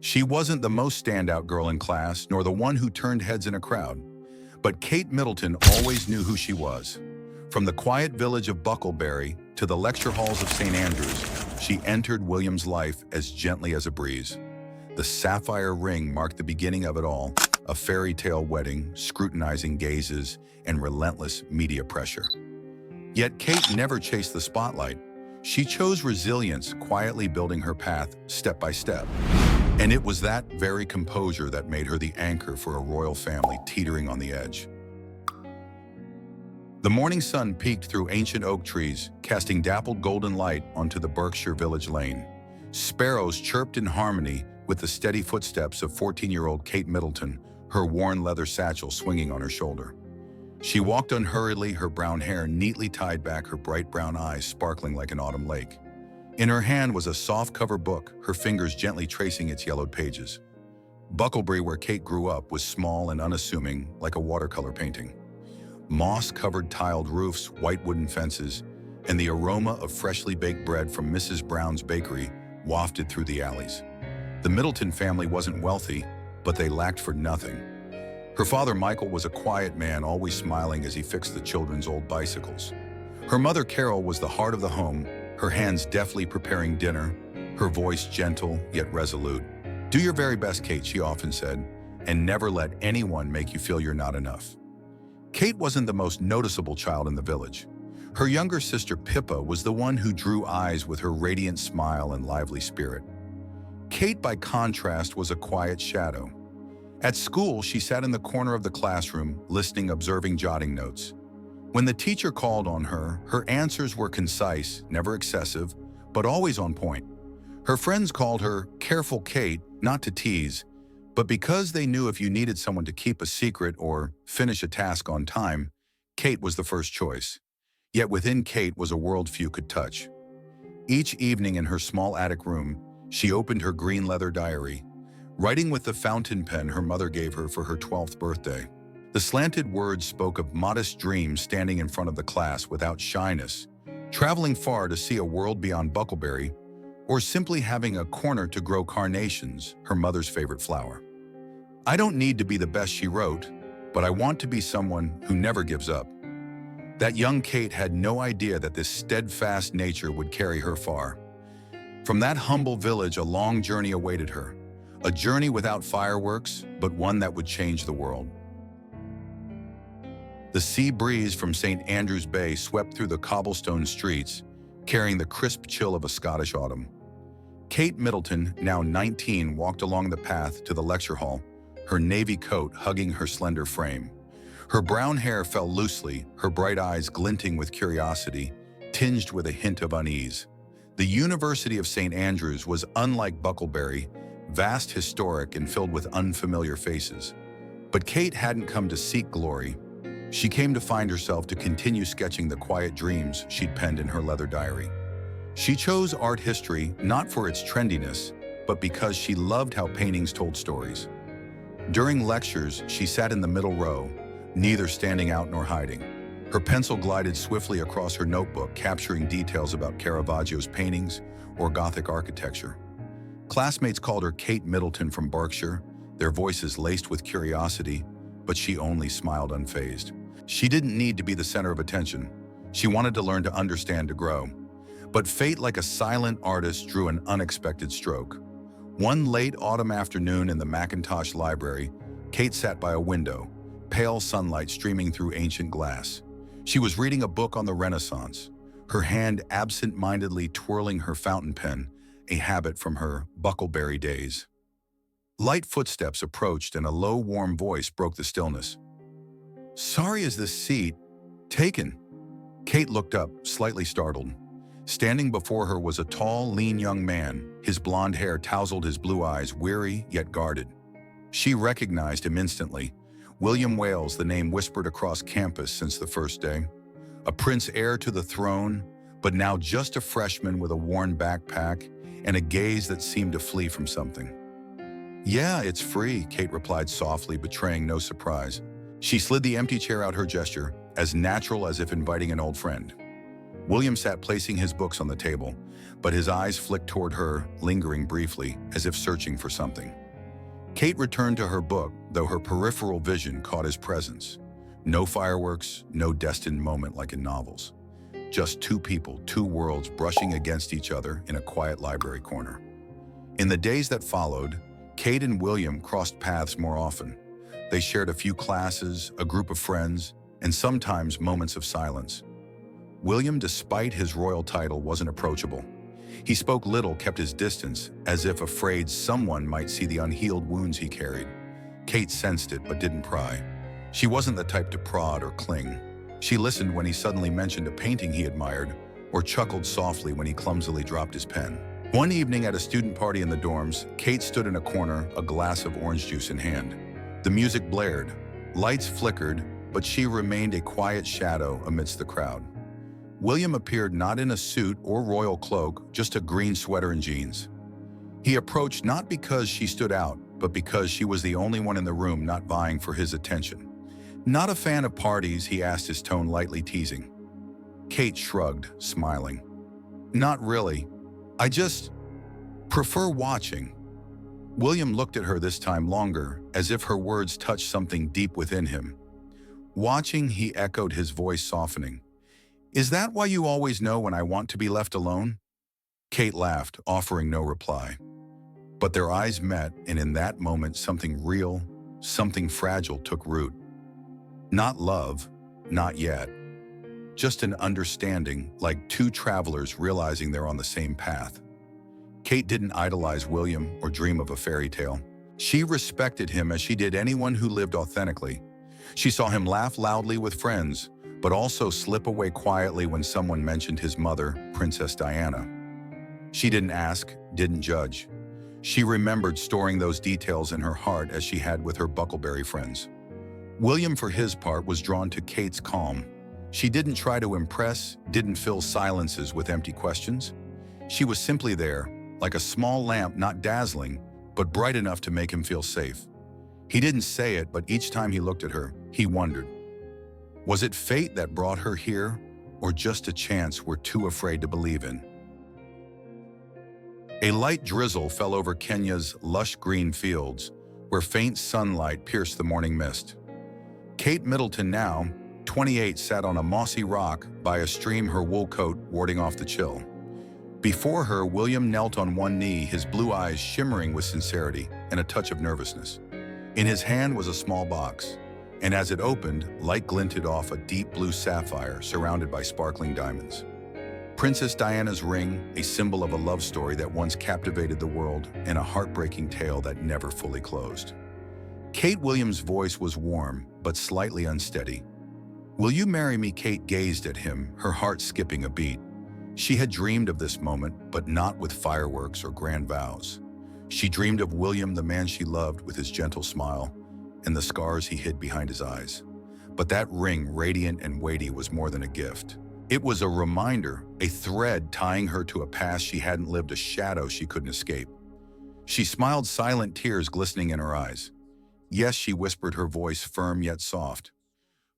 She wasn't the most standout girl in class, nor the one who turned heads in a crowd. But Kate Middleton always knew who she was. From the quiet village of Bucklebury to the lecture halls of St. Andrews, she entered William's life as gently as a breeze. The sapphire ring marked the beginning of it all, a fairy tale wedding, scrutinizing gazes, and relentless media pressure. Yet Kate never chased the spotlight. She chose resilience, quietly building her path step by step. And it was that very composure that made her the anchor for a royal family teetering on the edge. The morning sun peeked through ancient oak trees, casting dappled golden light onto the Berkshire village lane. Sparrows chirped in harmony with the steady footsteps of 14-year-old Kate Middleton, her worn leather satchel swinging on her shoulder. She walked unhurriedly, her brown hair neatly tied back, her bright brown eyes sparkling like an autumn lake. In her hand was a soft-cover book, her fingers gently tracing its yellowed pages. Bucklebury, where Kate grew up, was small and unassuming, like a watercolor painting. Moss-covered tiled roofs, white wooden fences, and the aroma of freshly baked bread from Mrs. Brown's bakery wafted through the alleys. The Middleton family wasn't wealthy, but they lacked for nothing. Her father, Michael, was a quiet man, always smiling as he fixed the children's old bicycles. Her mother, Carol, was the heart of the home, her hands deftly preparing dinner, her voice gentle yet resolute. "Do your very best, Kate," she often said, "and never let anyone make you feel you're not enough." Kate wasn't the most noticeable child in the village. Her younger sister, Pippa, was the one who drew eyes with her radiant smile and lively spirit. Kate, by contrast, was a quiet shadow. At school, she sat in the corner of the classroom, listening, observing, jotting notes. When the teacher called on her, her answers were concise, never excessive, but always on point. Her friends called her Careful Kate, not to tease, but because they knew if you needed someone to keep a secret or finish a task on time, Kate was the first choice. Yet within Kate was a world few could touch. Each evening in her small attic room, she opened her green leather diary, writing with the fountain pen her mother gave her for her 12th birthday. The slanted words spoke of modest dreams, standing in front of the class without shyness, traveling far to see a world beyond Bucklebury, or simply having a corner to grow carnations, her mother's favorite flower. "I don't need to be the best," she wrote, "but I want to be someone who never gives up." That young Kate had no idea that this steadfast nature would carry her far. From that humble village, a long journey awaited her. A journey without fireworks, but one that would change the world. The sea breeze from St. Andrews Bay swept through the cobblestone streets, carrying the crisp chill of a Scottish autumn. Kate Middleton, now 19, walked along the path to the lecture hall, her navy coat hugging her slender frame. Her brown hair fell loosely, her bright eyes glinting with curiosity, tinged with a hint of unease. The University of St. Andrews was unlike Bucklebury, vast, historic, and filled with unfamiliar faces. But Kate hadn't come to seek glory. She came to find herself, to continue sketching the quiet dreams she'd penned in her leather diary. She chose art history not for its trendiness, but because she loved how paintings told stories. During lectures, she sat in the middle row, neither standing out nor hiding. Her pencil glided swiftly across her notebook, capturing details about Caravaggio's paintings or Gothic architecture. Classmates called her Kate Middleton from Berkshire, their voices laced with curiosity, but she only smiled unfazed. She didn't need to be the center of attention. She wanted to learn, to understand, to grow. But fate, like a silent artist, drew an unexpected stroke. One late autumn afternoon in the Mackintosh Library, Kate sat by a window, pale sunlight streaming through ancient glass. She was reading a book on the Renaissance, her hand absent-mindedly twirling her fountain pen, a habit from her Bucklebury days. Light footsteps approached and a low, warm voice broke the stillness. "Sorry, is this seat taken?" Kate looked up, slightly startled. Standing before her was a tall, lean young man. His blonde hair tousled his blue eyes, weary yet guarded. She recognized him instantly. William Wales, the name whispered across campus since the first day. A prince heir to the throne, but now just a freshman with a worn backpack and a gaze that seemed to flee from something. "Yeah, it's free," Kate replied softly, betraying no surprise. She slid the empty chair out, her gesture as natural as if inviting an old friend. William sat placing his books on the table, but his eyes flicked toward her, lingering briefly, as if searching for something. Kate returned to her book, though her peripheral vision caught his presence. No fireworks, no destined moment like in novels. Just two people, two worlds brushing against each other in a quiet library corner. In the days that followed, Kate and William crossed paths more often. They shared a few classes, a group of friends, and sometimes moments of silence. William, despite his royal title, wasn't approachable. He spoke little, kept his distance, as if afraid someone might see the unhealed wounds he carried. Kate sensed it but didn't pry. She wasn't the type to prod or cling. She listened when he suddenly mentioned a painting he admired, or chuckled softly when he clumsily dropped his pen. One evening at a student party in the dorms, Kate stood in a corner, a glass of orange juice in hand. The music blared, lights flickered, but she remained a quiet shadow amidst the crowd. William appeared not in a suit or royal cloak, just a green sweater and jeans. He approached not because she stood out, but because she was the only one in the room not vying for his attention. Not a fan of parties, he asked, his tone lightly teasing. Kate shrugged, smiling. Not really. I just prefer watching. William looked at her this time longer, as if her words touched something deep within him. Watching, he echoed, his voice softening. Is that why you always know when I want to be left alone? Kate laughed, offering no reply. But their eyes met, and in that moment something real, something fragile took root. Not love, not yet. Just an understanding, like two travelers realizing they're on the same path. Kate didn't idolize William or dream of a fairy tale. She respected him as she did anyone who lived authentically. She saw him laugh loudly with friends, but also slip away quietly when someone mentioned his mother, Princess Diana. She didn't ask, didn't judge. She remembered storing those details in her heart as she had with her Bucklebury friends. William, for his part, was drawn to Kate's calm. She didn't try to impress, didn't fill silences with empty questions. She was simply there, like a small lamp, not dazzling, but bright enough to make him feel safe. He didn't say it, but each time he looked at her, he wondered. Was it fate that brought her here, or just a chance we're too afraid to believe in? A light drizzle fell over Kenya's lush green fields, where faint sunlight pierced the morning mist. Kate Middleton, now 28, sat on a mossy rock by a stream, her wool coat warding off the chill. Before her, William knelt on one knee, his blue eyes shimmering with sincerity and a touch of nervousness. In his hand was a small box, and as it opened, light glinted off a deep blue sapphire surrounded by sparkling diamonds. Princess Diana's ring, a symbol of a love story that once captivated the world and a heartbreaking tale that never fully closed. Kate Williams' voice was warm, but slightly unsteady. Will you marry me? Kate gazed at him, her heart skipping a beat. She had dreamed of this moment, but not with fireworks or grand vows. She dreamed of William, the man she loved, with his gentle smile and the scars he hid behind his eyes. But that ring, radiant and weighty, was more than a gift. It was a reminder, a thread tying her to a past she hadn't lived, a shadow she couldn't escape. She smiled, silent tears glistening in her eyes. Yes, she whispered, her voice firm yet soft.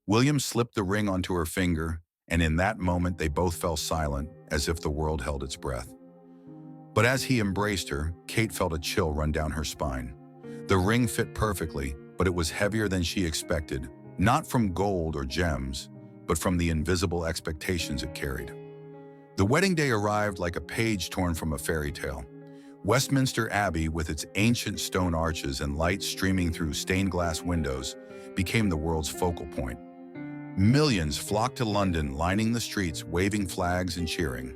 William slipped the ring onto her finger, and in that moment they both fell silent, as if the world held its breath. But as he embraced her, Kate felt a chill run down her spine. The ring fit perfectly, but it was heavier than she expected, not from gold or gems, but from the invisible expectations it carried. The wedding day arrived like a page torn from a fairy tale. Westminster Abbey, with its ancient stone arches and lights streaming through stained glass windows, became the world's focal point. Millions flocked to London, lining the streets, waving flags and cheering.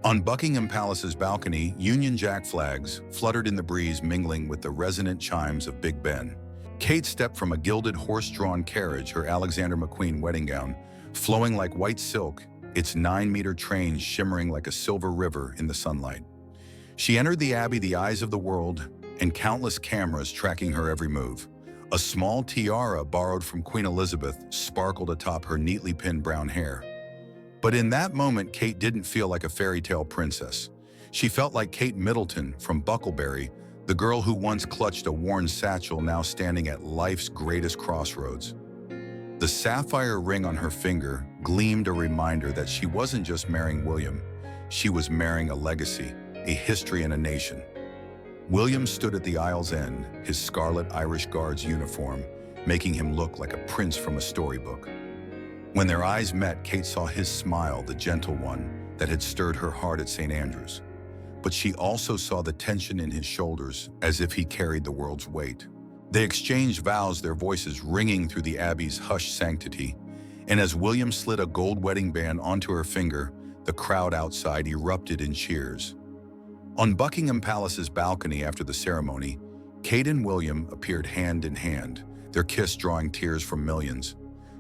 On Buckingham Palace's balcony, Union Jack flags fluttered in the breeze, mingling with the resonant chimes of Big Ben. Kate stepped from a gilded horse-drawn carriage, her Alexander McQueen wedding gown flowing like white silk, its 9-meter train shimmering like a silver river in the sunlight. She entered the Abbey, the eyes of the world, and countless cameras tracking her every move. A small tiara borrowed from Queen Elizabeth sparkled atop her neatly pinned brown hair. But in that moment, Kate didn't feel like a fairy tale princess. She felt like Kate Middleton from Bucklebury, the girl who once clutched a worn satchel, now standing at life's greatest crossroads. The sapphire ring on her finger, gleamed a reminder that she wasn't just marrying William, she was marrying a legacy, a history and a nation. William stood at the aisle's end, his scarlet Irish Guards uniform, making him look like a prince from a storybook. When their eyes met, Kate saw his smile, the gentle one that had stirred her heart at St. Andrews. But she also saw the tension in his shoulders, as if he carried the world's weight. They exchanged vows, their voices ringing through the Abbey's hushed sanctity, and as William slid a gold wedding band onto her finger, the crowd outside erupted in cheers. On Buckingham Palace's balcony after the ceremony, Kate and William appeared hand in hand, their kiss drawing tears from millions.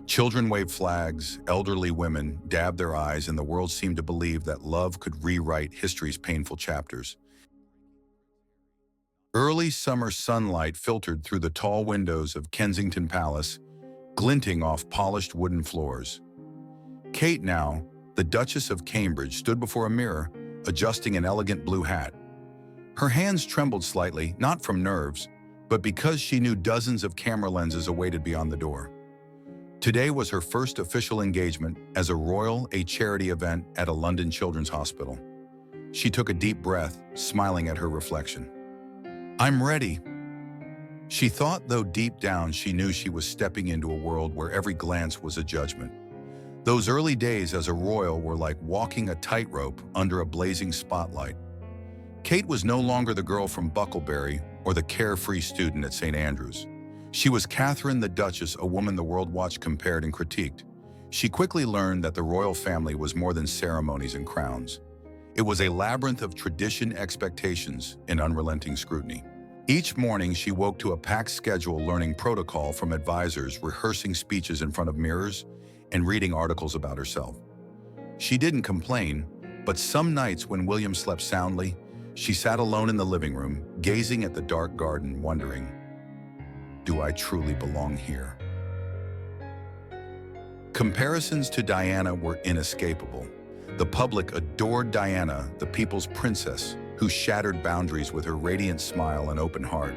Children waved flags, elderly women dabbed their eyes, and the world seemed to believe that love could rewrite history's painful chapters. Early summer sunlight filtered through the tall windows of Kensington Palace, glinting off polished wooden floors. Kate, now the Duchess of Cambridge, stood before a mirror, adjusting an elegant blue hat. Her hands trembled slightly, not from nerves, but because she knew dozens of camera lenses awaited beyond the door. Today was her first official engagement as a royal, a charity event at a London children's hospital. She took a deep breath, smiling at her reflection. "I'm ready," she thought, though deep down she knew she was stepping into a world where every glance was a judgment. Those early days as a royal were like walking a tightrope under a blazing spotlight. Kate was no longer the girl from Bucklebury or the carefree student at St. Andrews. She was Catherine the Duchess, a woman the world watched, compared, and critiqued. She quickly learned that the royal family was more than ceremonies and crowns. It was a labyrinth of tradition, expectations, and unrelenting scrutiny. Each morning, she woke to a packed schedule, learning protocol from advisors, rehearsing speeches in front of mirrors, and reading articles about herself. She didn't complain, but some nights when William slept soundly, she sat alone in the living room, gazing at the dark garden, wondering, "Do I truly belong here?" Comparisons to Diana were inescapable. The public adored Diana, the people's princess, who shattered boundaries with her radiant smile and open heart.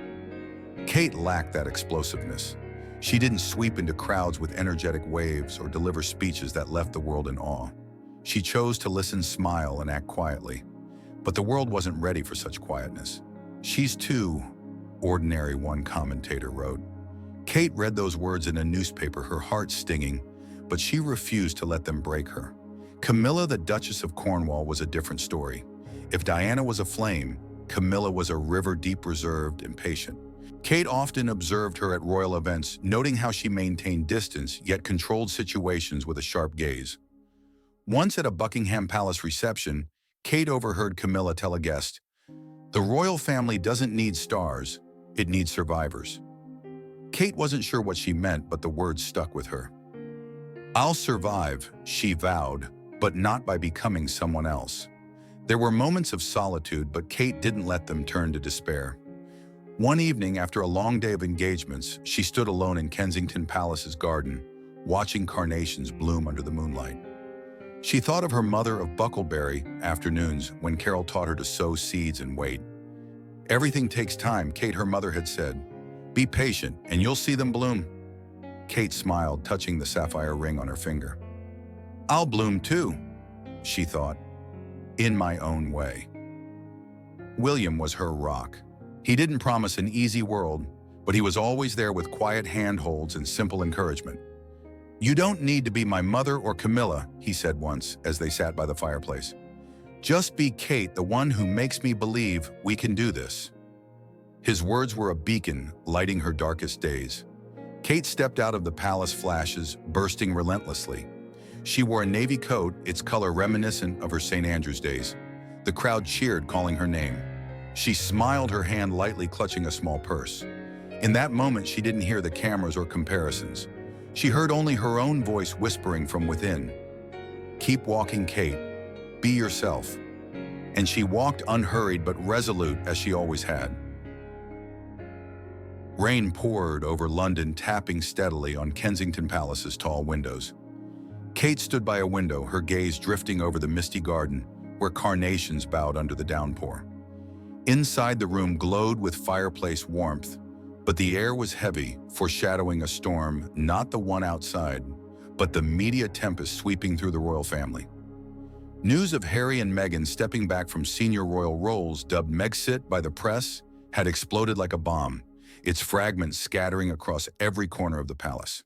Kate lacked that explosiveness. She didn't sweep into crowds with energetic waves or deliver speeches that left the world in awe. She chose to listen, smile, and act quietly. But the world wasn't ready for such quietness. "She's too ordinary," one commentator wrote. Kate read those words in a newspaper, her heart stinging, but she refused to let them break her. Camilla, the Duchess of Cornwall, was a different story. If Diana was a flame, Camilla was a river, deep, reserved, and patient. Kate often observed her at royal events, noting how she maintained distance yet controlled situations with a sharp gaze. Once at a Buckingham Palace reception, Kate overheard Camilla tell a guest, "The royal family doesn't need stars, it needs survivors." Kate wasn't sure what she meant, but the words stuck with her. "I'll survive," she vowed, but not by becoming someone else. There were moments of solitude, but Kate didn't let them turn to despair. One evening, after a long day of engagements, she stood alone in Kensington Palace's garden, watching carnations bloom under the moonlight. She thought of her mother of Bucklebury afternoons when Carol taught her to sow seeds and wait. "Everything takes time," Kate, her mother, had said. "Be patient, and you'll see them bloom." Kate smiled, touching the sapphire ring on her finger. "I'll bloom too," she thought, "in my own way." William was her rock. He didn't promise an easy world, but he was always there with quiet handholds and simple encouragement. "You don't need to be my mother or Camilla," he said once as they sat by the fireplace. "Just be Kate, the one who makes me believe we can do this." His words were a beacon, lighting her darkest days. Kate stepped out of the palace flashes, bursting relentlessly. She wore a navy coat, its color reminiscent of her St. Andrews days. The crowd cheered, calling her name. She smiled, her hand lightly clutching a small purse. In that moment, she didn't hear the cameras or comparisons. She heard only her own voice whispering from within. "Keep walking, Kate. Be yourself." And she walked unhurried but resolute, as she always had. Rain poured over London, tapping steadily on Kensington Palace's tall windows. Kate stood by a window, her gaze drifting over the misty garden, where carnations bowed under the downpour. Inside, the room glowed with fireplace warmth, but the air was heavy, foreshadowing a storm, not the one outside, but the media tempest sweeping through the royal family. News of Harry and Meghan stepping back from senior royal roles, dubbed Megxit by the press, had exploded like a bomb, its fragments scattering across every corner of the palace.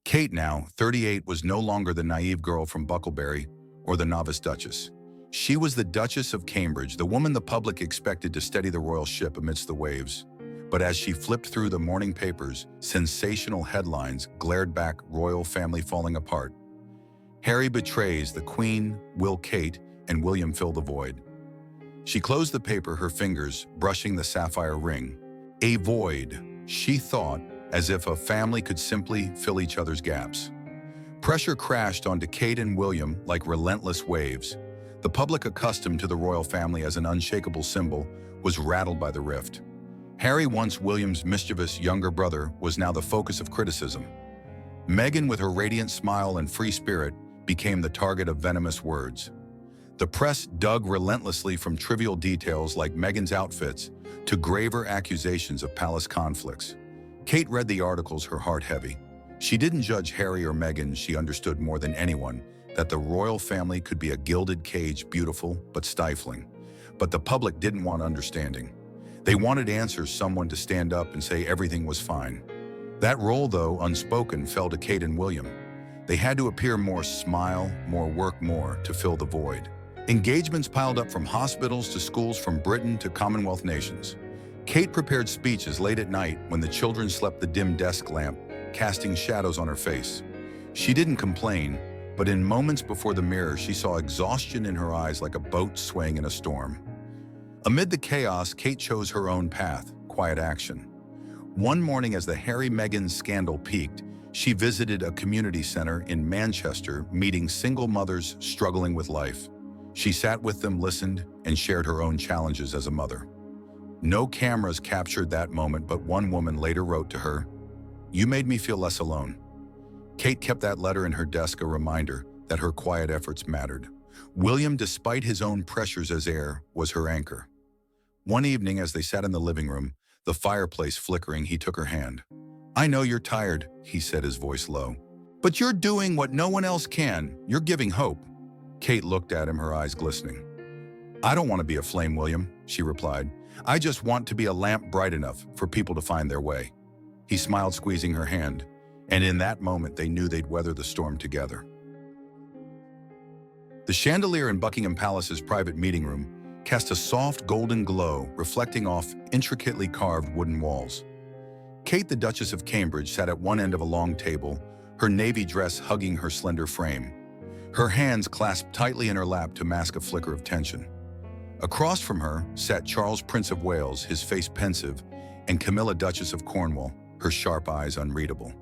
Kate, now 38, was no longer the naive girl from Bucklebury or the novice duchess. She was the Duchess of Cambridge, the woman the public expected to steady the royal ship amidst the waves. But as she flipped through the morning papers, sensational headlines glared back: royal family falling apart. Harry betrays the Queen, will Kate and William fill the void? She closed the paper, her fingers brushing the sapphire ring. A void, she thought, as if a family could simply fill each other's gaps. Pressure crashed onto Kate and William like relentless waves. The public, accustomed to the royal family as an unshakable symbol, was rattled by the rift. Harry, once William's mischievous younger brother, was now the focus of criticism. Meghan, with her radiant smile and free spirit, became the target of venomous words. The press dug relentlessly, from trivial details like Meghan's outfits to graver accusations of palace conflicts. Kate read the articles, her heart heavy. She didn't judge Harry or Meghan. She understood more than anyone that the royal family could be a gilded cage, beautiful but stifling. But the public didn't want understanding. They wanted answers, someone to stand up and say everything was fine. That role, though unspoken, fell to Kate and William. They had to appear more, smile more, work more to fill the void. Engagements piled up, from hospitals to schools, from Britain to Commonwealth nations. Kate prepared speeches late at night when the children slept, the dim desk lamp casting shadows on her face. She didn't complain, but in moments before the mirror, she saw exhaustion in her eyes, like a boat swaying in a storm. Amid the chaos, Kate chose her own path: quiet action. One morning, as the Harry-Meghan scandal peaked, she visited a community center in Manchester, meeting single mothers struggling with life. She sat with them, listened, and shared her own challenges as a mother. No cameras captured that moment, but one woman later wrote to her, "You made me feel less alone." Kate kept that letter in her desk, a reminder that her quiet efforts mattered. William, despite his own pressures as heir, was her anchor. One evening, as they sat in the living room, the fireplace flickering, he took her hand. "I know you're tired," he said, his voice low. "But you're doing what no one else can. You're giving hope." Kate looked at him, her eyes glistening. "I don't want to be a flame, William," she replied. "I just want to be a lamp bright enough for people to find their way." He smiled, squeezing her hand, and in that moment they knew they'd weather the storm together. The chandelier in Buckingham Palace's private meeting room cast a soft golden glow, reflecting off intricately carved wooden walls. Kate, the Duchess of Cambridge, sat at one end of a long table, her navy dress hugging her slender frame. Her hands clasped tightly in her lap to mask a flicker of tension. Across from her sat Charles, Prince of Wales, his face pensive, and Camilla, Duchess of Cornwall, her sharp eyes unreadable.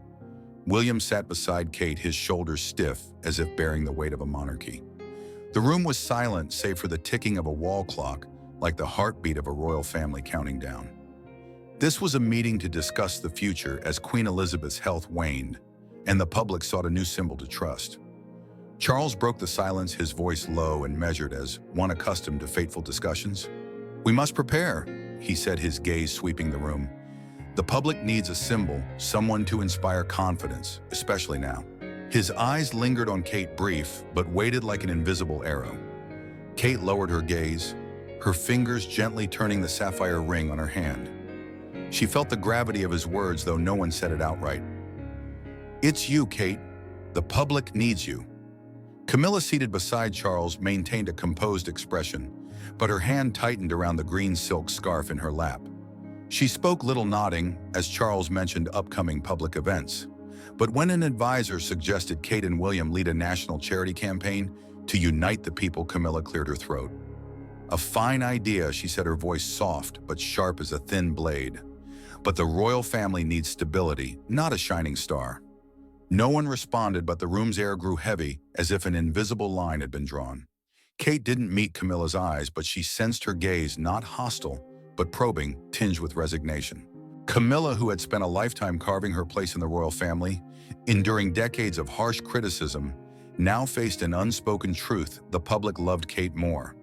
William sat beside Kate, his shoulders stiff as if bearing the weight of a monarchy. The room was silent, save for the ticking of a wall clock, like the heartbeat of a royal family counting down. This was a meeting to discuss the future as Queen Elizabeth's health waned, and the public sought a new symbol to trust. Charles broke the silence, his voice low and measured as one accustomed to fateful discussions. "We must prepare," he said, his gaze sweeping the room. "The public needs a symbol, someone to inspire confidence, especially now." His eyes lingered on Kate, brief, but weighted like an invisible arrow. Kate lowered her gaze, her fingers gently turning the sapphire ring on her hand. She felt the gravity of his words, though no one said it outright. "It's you, Kate. The public needs you." Camilla, seated beside Charles, maintained a composed expression, but her hand tightened around the green silk scarf in her lap. She spoke little, nodding, as Charles mentioned upcoming public events. But when an advisor suggested Kate and William lead a national charity campaign to unite the people, Camilla cleared her throat. "A fine idea," she said, her voice soft but sharp as a thin blade. "But the royal family needs stability, not a shining star." No one responded, but the room's air grew heavy, as if an invisible line had been drawn. Kate didn't meet Camilla's eyes, but she sensed her gaze, not hostile, but probing, tinged with resignation. Camilla, who had spent a lifetime carving her place in the royal family, enduring decades of harsh criticism, now faced an unspoken truth: the public loved Kate more.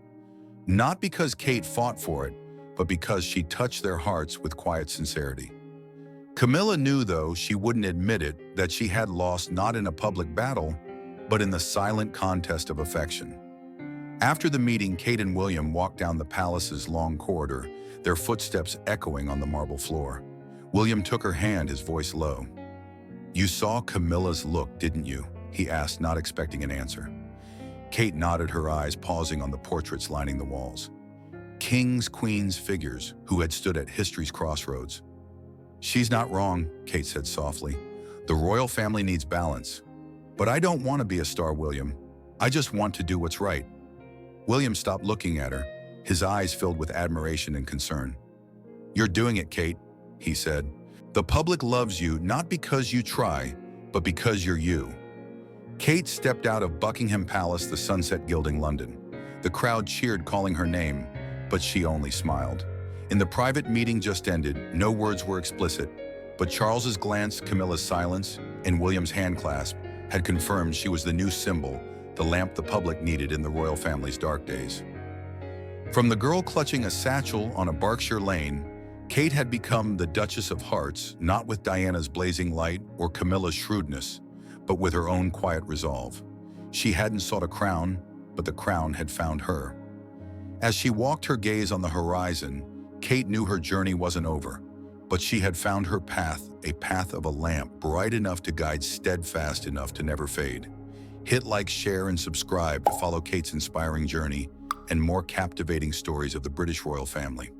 Not because Kate fought for it, but because she touched their hearts with quiet sincerity. Camilla knew, though she wouldn't admit it, that she had lost not in a public battle, but in the silent contest of affection. After the meeting, Kate and William walked down the palace's long corridor, their footsteps echoing on the marble floor. William took her hand, his voice low. "You saw Camilla's look, didn't you?" he asked, not expecting an answer. Kate nodded, her eyes pausing on the portraits lining the walls. Kings, queens, figures who had stood at history's crossroads. "She's not wrong," Kate said softly. "The royal family needs balance. But I don't want to be a star, William. I just want to do what's right." William stopped looking at her, his eyes filled with admiration and concern. "You're doing it, Kate," he said. "The public loves you not because you try, but because you're you." Kate stepped out of Buckingham Palace, the sunset gilding London. The crowd cheered, calling her name, but she only smiled. In the private meeting just ended, no words were explicit, but Charles's glance, Camilla's silence, and William's hand clasp had confirmed she was the new symbol, the lamp the public needed in the royal family's dark days. From the girl clutching a satchel on a Berkshire lane, Kate had become the Duchess of Hearts, not with Diana's blazing light or Camilla's shrewdness, but with her own quiet resolve. She hadn't sought a crown, but the crown had found her. As she walked, her gaze on the horizon, Kate knew her journey wasn't over, but she had found her path, a path of a lamp bright enough to guide, steadfast enough to never fade. Hit like, share, and subscribe to follow Kate's inspiring journey and more captivating stories of the British royal family.